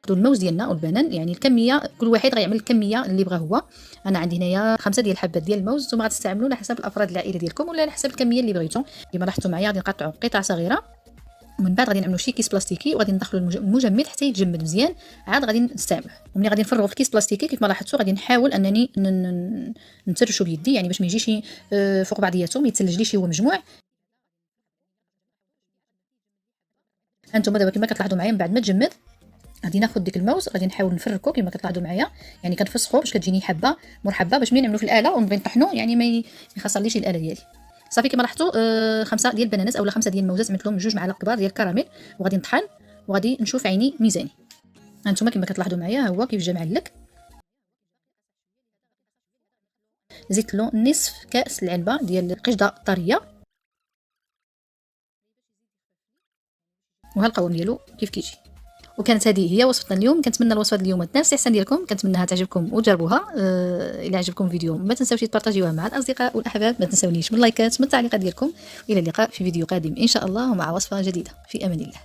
ناخذوا الموز ديالنا والبنان، يعني الكميه كل واحد غيعمل الكميه اللي بغا هو. انا عندي هنايا 5 ديال الحبات ديال الموز، نتوما غتستعملوا على حسب الافراد العائله ديالكم ولا على حسب الكميه اللي بغيتو. كما لاحظتوا معايا غادي نقطعوا قطع صغيره، ومن بعد غادي نعملوا شي كيس بلاستيكي وغادي ندخلوا المجمد حتى يتجمد مزيان، عاد غادي نستعملوه. وملي غادي نفرغوا في الكيس بلاستيكي كيف ما لاحظتوا غادي نحاول انني نترشوا بيدي، يعني باش ما يجيش فوق بعضياتهم، ما يتسلجليش هو مجموع. هانتوما دابا كما كتلاحظوا معايا من بعد ما تجمد غادي ناخذ ديك الموز غادي نحاول نفركو كما كتلاحظوا معايا، يعني كنفسخو باش كتجيني حبه مرحبه، باش ملي نعملو في الاله ونبغي نطحنو يعني ما يخسرليش الاله ديالي. صافي كما لاحظتوا 5 ديال البنانات اولا 5 ديال الموزات، عملت لهم 2 معالق كبار ديال الكراميل وغادي نطحن وغادي نشوف عيني ميزاني. هانتوما كما كتلاحظوا معايا ها هو كيف جا معلك. زدت له نصف كاس العنبه ديال القشده طريه، وها القوام ديالو كيف كيجي. وكانت هذه هي وصفتنا اليوم. كنتمنى الوصفه اليوم تنال الاستحسان ديالكم، كنتمنىها تعجبكم وتجربوها. الى عجبكم الفيديو ما تنساوش تبارطاجيوها مع الاصدقاء والاحباب، ما تنساونيش من اللايكات من التعليقات ديالكم. الى اللقاء في فيديو قادم ان شاء الله ومع وصفه جديده، في امان الله.